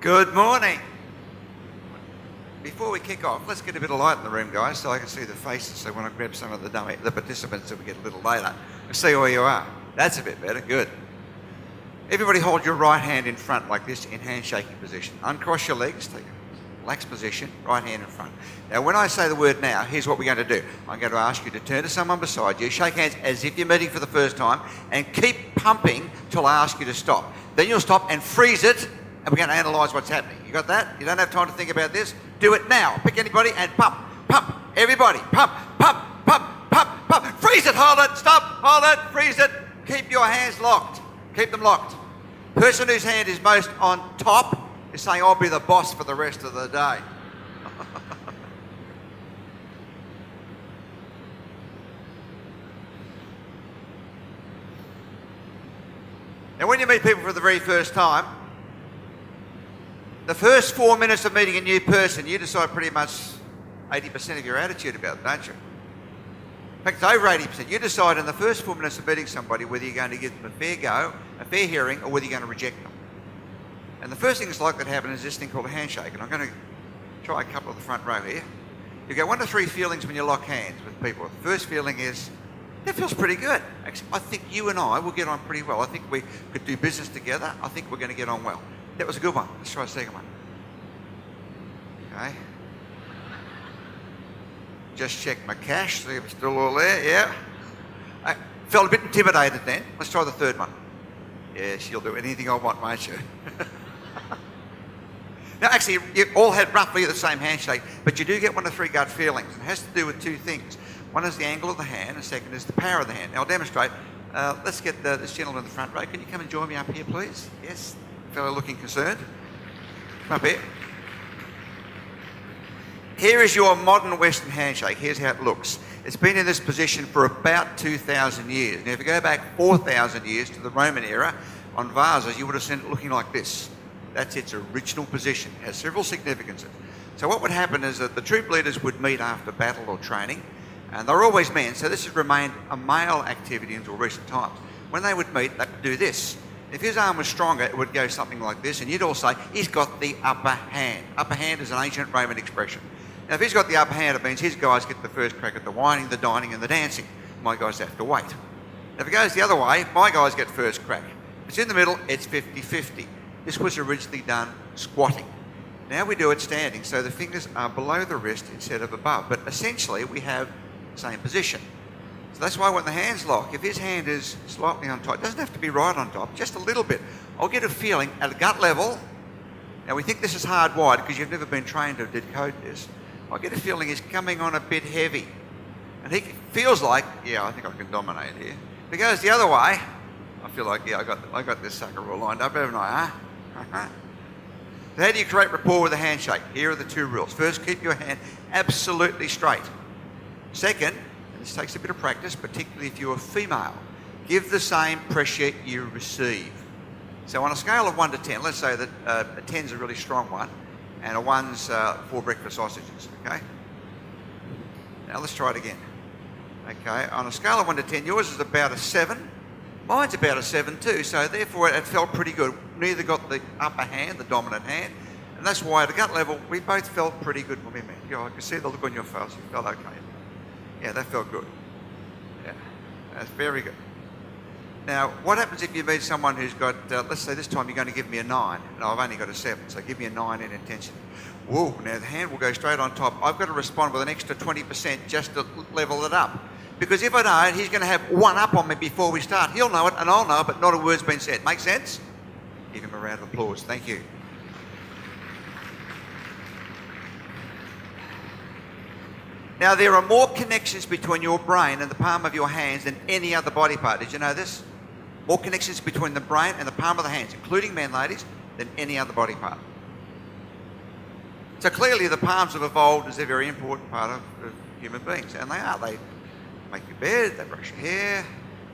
Good morning. Before we kick off, let's get a bit of light in the room, guys, so I can see the faces. So when I grab some of the participants that we get a little later, I see where you are. That's a bit better. Good. Everybody hold your right hand in front like this in handshaking position. Uncross your legs, take a relaxed position, right hand in front. Now, when I say the word now, here's what we're going to do. I'm going to ask you to turn to someone beside you, shake hands as if you're meeting for the first time, and keep pumping till I ask you to stop. Then you'll stop and freeze it, and we're going to analyse what's happening. You got that? You don't have time to think about this? Do it now. Pick anybody and pump, pump. Everybody, pump, pump, pump, pump, pump. Freeze it, hold it, stop, hold it, freeze it. Keep your hands locked. Keep them locked. Person whose hand is most on top is saying, I'll be the boss for the rest of the day. Now, when you meet people for the very first time, the first 4 minutes of meeting a new person, you decide pretty much 80% of your attitude about it, don't you? In fact, it's over 80%. You decide in the first 4 minutes of meeting somebody whether you're going to give them a fair go, a fair hearing, or whether you're going to reject them. And the first thing that's likely to happen is this thing called a handshake. And I'm going to try a couple of the front row here. You get 1 to 3 feelings when you lock hands with people. The first feeling is, that feels pretty good. Actually, I think you and I will get on pretty well. I think we could do business together. I think we're going to get on well. That was a good one. Let's try a second one. Okay. Just check my cash, see if it's still all there. Yeah. I felt a bit intimidated then. Let's try the third one. Yes, you'll do anything I want, won't you? Now, actually, you all had roughly the same handshake, but you do get 1 to 3 gut feelings. It has to do with 2 things. One is the angle of the hand, and second is the power of the hand. Now, I'll demonstrate. Let's get this gentleman in the front row. Can you come and join me up here, please? Yes. Fellow looking concerned. Come up here. Here is your modern Western handshake. Here's how it looks. It's been in this position for about 2,000 years. Now, if you go back 4,000 years to the Roman era, on vases, you would have seen it looking like this. That's its original position. It has several significances. So what would happen is that the troop leaders would meet after battle or training, and they're always men, so this has remained a male activity until recent times. When they would meet, they would do this. If his arm was stronger, it would go something like this, and you'd all say, he's got the upper hand. Upper hand is an ancient Roman expression. Now, if he's got the upper hand, it means his guys get the first crack at the whining, the dining, and the dancing. My guys have to wait. Now, if it goes the other way, my guys get first crack. If it's in the middle, it's 50-50. This was originally done squatting. Now we do it standing, so the fingers are below the wrist instead of above. But essentially, we have the same position. So that's why when the hands lock, if his hand is slightly on top, it doesn't have to be right on top, just a little bit. I'll get a feeling at a gut level. Now we think this is hardwired because you've never been trained to decode this. I get a feeling he's coming on a bit heavy. And he feels like, yeah, I think I can dominate here. If it goes the other way, I feel like, yeah, I got this sucker all lined up, haven't I, huh? So how do you create rapport with a handshake? Here are the 2 rules. First, keep your hand absolutely straight. Second, this takes a bit of practice, particularly if you're a female. Give the same pressure you receive. So on a scale of 1 to 10, let's say that a 10's a really strong one, and a 1's 4 breakfast sausages, okay? Now let's try it again. Okay, on a scale of 1 to 10, yours is about a 7. Mine's about a 7 too, so therefore it felt pretty good. Neither got the upper hand, the dominant hand, and that's why at a gut level, we both felt pretty good when we met. You know, I could see the look on your face, you felt okay. Yeah, that felt good. Yeah, that's very good. Now, what happens if you meet someone who's got, let's say this time you're going to give me a 9, and I've only got a 7, so give me a 9 in intensity. Whoa, now the hand will go straight on top. I've got to respond with an extra 20% just to level it up. Because if I don't, he's going to have 1 up on me before we start. He'll know it, and I'll know it, but not a word's been said. Make sense? Give him a round of applause. Thank you. Now, there are more connections between your brain and the palm of your hands than any other body part. Did you know this? More connections between the brain and the palm of the hands, including men, ladies, than any other body part. So clearly the palms have evolved as a very important part of human beings, and they are. They make your bed, they brush your hair,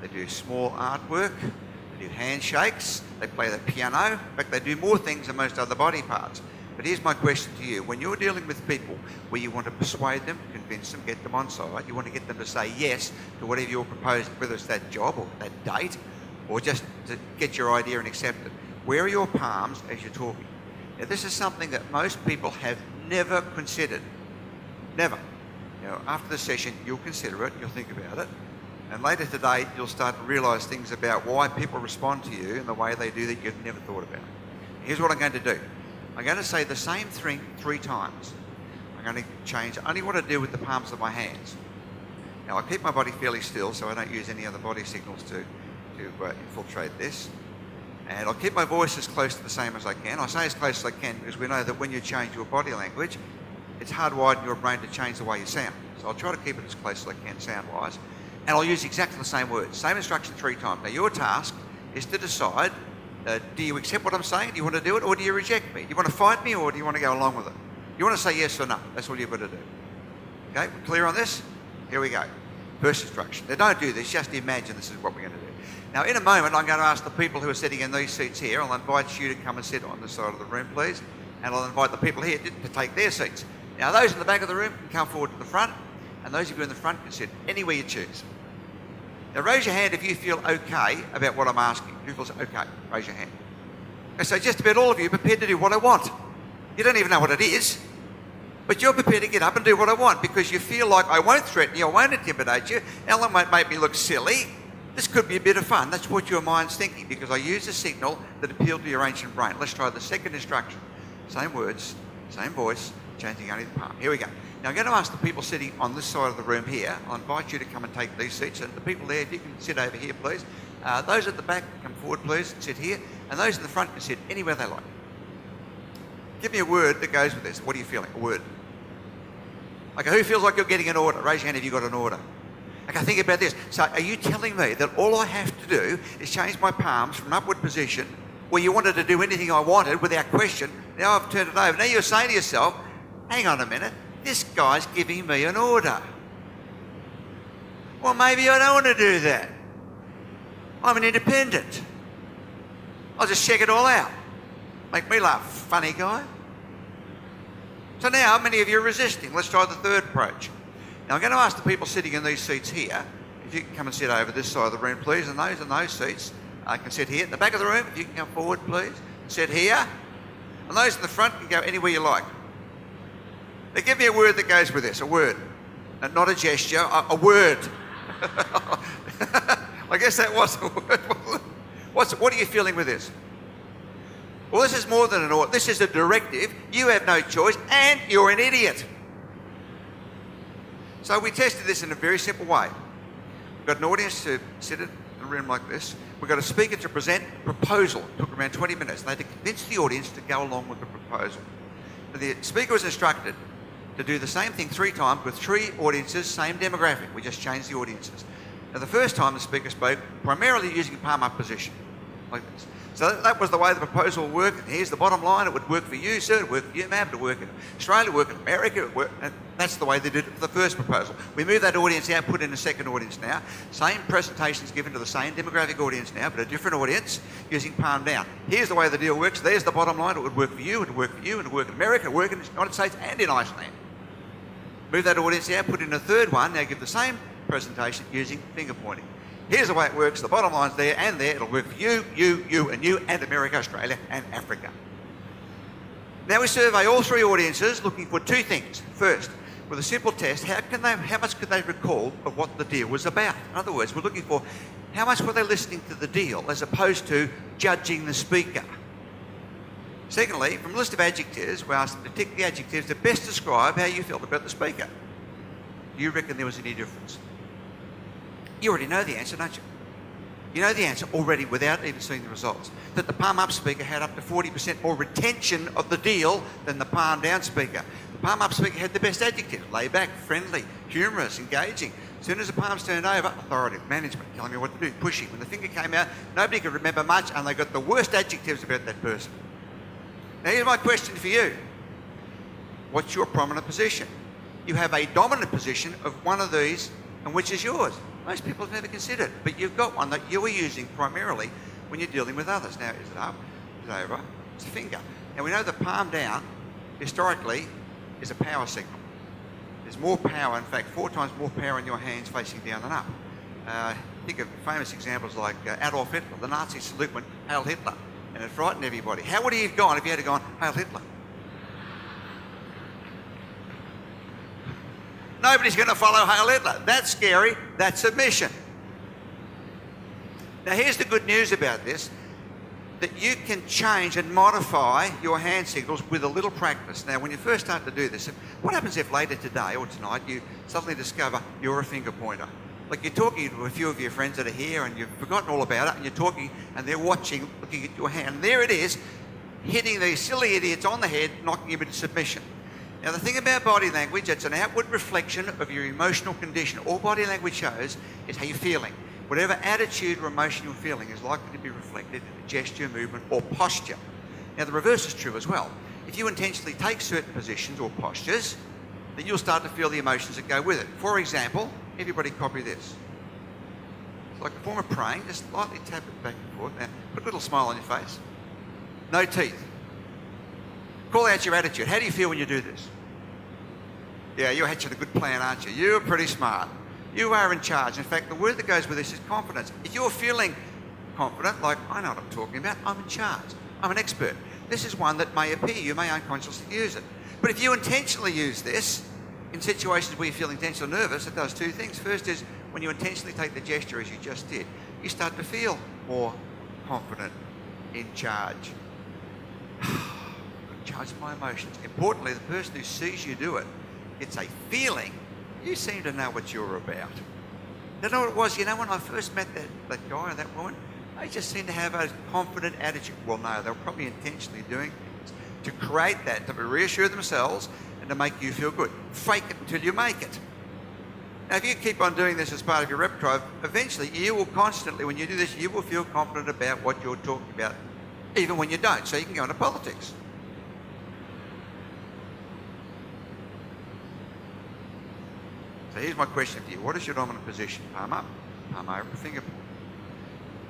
they do small artwork, they do handshakes, they play the piano. In fact, they do more things than most other body parts. But here's my question to you. When you're dealing with people where you want to persuade them, convince them, get them on side, you want to get them to say yes to whatever you're proposing, whether it's that job or that date, or just to get your idea and accept it, where are your palms as you're talking? Now, this is something that most people have never considered. Never. After the session, you'll consider it, you'll think about it, and later today, you'll start to realise things about why people respond to you in the way they do that you've never thought about. Here's what I'm going to do. I'm going to say the same thing 3 times. I'm going to change only what I do with the palms of my hands. Now, I keep my body fairly still, so I don't use any other body signals to infiltrate this. And I'll keep my voice as close to the same as I can. I say as close as I can because we know that when you change your body language, it's hardwired in your brain to change the way you sound. So I'll try to keep it as close as I can sound-wise. And I'll use exactly the same words, same instruction 3 times. Now, your task is to decide, do you accept what I'm saying? Do you want to do it, or do you reject me? Do you want to fight me, or do you want to go along with it? You want to say yes or no. That's all you've got to do. Okay, we're clear on this? Here we go. First instruction. Now, don't do this, just imagine this is what we're going to do. Now, in a moment, I'm going to ask the people who are sitting in these seats here, I'll invite you to come and sit on this side of the room, please. And I'll invite the people here to take their seats. Now, those in the back of the room can come forward to the front, and those of you in the front can sit anywhere you choose. Now, raise your hand if you feel okay about what I'm asking. Who feels okay? Raise your hand. Okay, so just about all of you are prepared to do what I want. You don't even know what it is, but you're prepared to get up and do what I want because you feel like I won't threaten you, I won't intimidate you, Allan won't make me look silly. This could be a bit of fun. That's what your mind's thinking because I use a signal that appealed to your ancient brain. Let's try the second instruction. Same words, same voice, changing only the palm. Here we go. Now I'm going to ask the people sitting on this side of the room here, I'll invite you to come and take these seats, and the people there, if you can sit over here, please. Those at the back, come forward, please, and sit here, and those in the front can sit anywhere they like. Give me a word that goes with this. What are you feeling? A word. Okay, who feels like you're getting an order? Raise your hand if you've got an order. Okay, think about this. So are you telling me that all I have to do is change my palms from an upward position where you wanted to do anything I wanted without question? Now I've turned it over. Now you're saying to yourself, hang on a minute, this guy's giving me an order. Well, maybe I don't want to do that. I'm an independent. I'll just check it all out. Make me laugh, funny guy. So now, many of you are resisting. Let's try the third approach. Now, I'm going to ask the people sitting in these seats here, if you can come and sit over this side of the room, please, and those in those seats can sit here. At the back of the room, if you can come forward, please, sit here. And those in the front can go anywhere you like. Now, give me a word that goes with this, a word. Not a gesture, a word. I guess that was a word. What are you feeling with this? Well, this is more than an order. This is a directive. You have no choice, and you're an idiot. So we tested this in a very simple way. We've got an audience to sit in a room like this. We've got a speaker to present a proposal. It took around 20 minutes. They had to convince the audience to go along with the proposal. The speaker was instructed to do the same thing 3 times with 3 audiences, same demographic. We just changed the audiences. Now, the first time the speaker spoke, primarily using palm up position, like this. So that was the way the proposal worked. And here's the bottom line. It would work for you, sir. It would work for you, ma'am. It would work in Australia. It would work in America. It would work, and that's the way they did it for the first proposal. We moved that audience out, put in a second audience now. Same presentations given to the same demographic audience now, but a different audience using palm down. Here's the way the deal works. There's the bottom line. It would work for you. It would work for you. It would work in America. It would work in the United States and in Iceland. Move that audience out, put in a third one. Now give the same presentation using finger pointing. Here's the way it works. The bottom line's there and there. It'll work for you, and America, Australia, and Africa. Now we survey all 3 audiences looking for 2 things. First, with a simple test, how much could they recall of what the deal was about? In other words, we're looking for how much were they listening to the deal as opposed to judging the speaker. Secondly, from a list of adjectives, we asked them to tick the adjectives that best describe how you felt about the speaker. Do you reckon there was any difference? You already know the answer, don't you? You know the answer already without even seeing the results. That the palm up speaker had up to 40% more retention of the deal than the palm down speaker. The palm up speaker had the best adjectives: laid back, friendly, humorous, engaging. As soon as the palms turned over, authoritative, management, telling me what to do, pushing. When the finger came out, nobody could remember much, and they got the worst adjectives about that person. Now here's my question for you. What's your prominent position? You have a dominant position of one of these, and which is yours? Most people have never considered, but you've got one that you are using primarily when you're dealing with others. Now, is it up? Is it over? It's a finger. Now, we know the palm down, historically, is a power signal. There's more power, in fact, 4 times more power in your hands facing down than up. Think of famous examples like Adolf Hitler. The Nazis salute when Hail Hitler. And it frightened everybody. How would he have gone if he had gone, Hail Hitler? Nobody's going to follow Hail Hitler. That's scary. That's submission. Now, here's the good news about this, that you can change and modify your hand signals with a little practice. Now, when you first start to do this, what happens if later today or tonight you suddenly discover you're a finger pointer? Like you're talking to a few of your friends that are here and you've forgotten all about it, and you're talking and they're watching, looking at your hand. And there it is, hitting these silly idiots on the head, knocking them into submission. Now, the thing about body language, it's an outward reflection of your emotional condition. All body language shows is how you're feeling. Whatever attitude or emotion you're feeling is likely to be reflected in a gesture, movement, or posture. Now, the reverse is true as well. If you intentionally take certain positions or postures, then you'll start to feel the emotions that go with it. For example, everybody copy this. It's like a form of praying, just lightly tap it back and forth. Now, put a little smile on your face. No teeth. Call out your attitude. How do you feel when you do this? Yeah, you're hatching a good plan, aren't you? You're pretty smart. You are in charge. In fact, the word that goes with this is confidence. If you're feeling confident, like, I know what I'm talking about, I'm in charge, I'm an expert. This is one that may appear, you may unconsciously use it. But if you intentionally use this in situations where you're feeling tense or nervous, it does two things. First is, when you intentionally take the gesture as you just did, you start to feel more confident, in charge. In charge of my emotions. Importantly, the person who sees you do it, it's a feeling. You seem to know what you're about. You know what it was? You know, when I first met that guy or that woman, they just seemed to have a confident attitude. Well, no, they were probably intentionally doing it to create that, to reassure themselves and to make you feel good. Fake it until you make it. Now, if you keep on doing this as part of your repertoire, eventually you will constantly, when you do this, you will feel confident about what you're talking about, even when you don't. So you can go into politics. So here's my question for you. What is your dominant position? Palm up, palm over, finger point.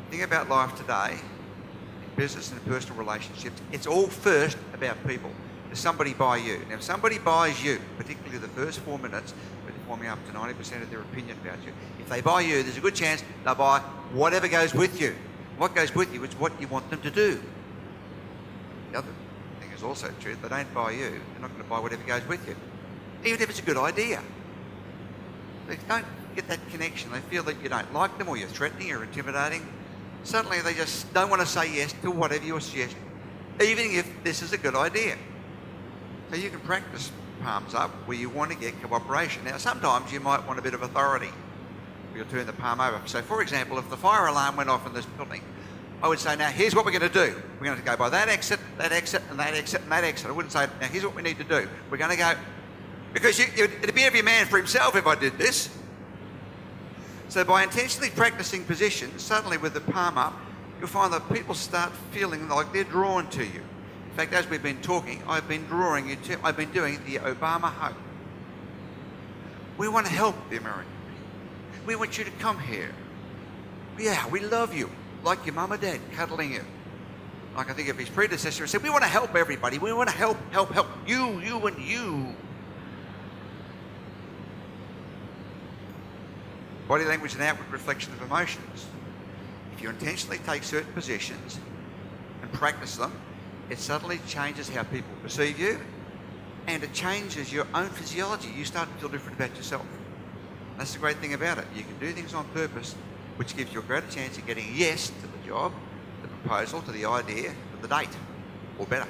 Think about life today, in business and in personal relationships. It's all first about people. Does somebody buy you? Now, if somebody buys you, particularly the first 4 minutes, they're forming up to 90% of their opinion about you. If they buy you, there's a good chance they'll buy whatever goes with you. What goes with you is what you want them to do. The other thing is also true. If they don't buy you, they're not going to buy whatever goes with you, even if it's a good idea. They don't get that connection. They feel that you don't like them or you're threatening or intimidating. Suddenly they just don't want to say yes to whatever you're suggesting, even if this is a good idea. So you can practice palms up where you want to get cooperation. Now, sometimes you might want a bit of authority. You'll turn the palm over. So, for example, if the fire alarm went off in this building, I would say, now, here's what we're going to do. We're going to go by that exit, and that exit, and that exit. I wouldn't say, now, here's what we need to do. We're going to go... Because it'd be every man for himself if I did this. So by intentionally practicing positions, suddenly with the palm up, you'll find that people start feeling like they're drawn to you. In fact, as we've been talking, I've been drawing you to, I've been doing the Obama hug. We want to help the American people. We want you to come here. Yeah, we love you. Like your mum or dad cuddling you. Like I think of his predecessor, he said, we want to help everybody. We want to help you, and you. Body language is an outward reflection of emotions. If you intentionally take certain positions and practice them, it suddenly changes how people perceive you, and it changes your own physiology. You start to feel different about yourself. That's the great thing about it. You can do things on purpose, which gives you a greater chance of getting a yes to the job, the proposal, to the idea, to the date, or better.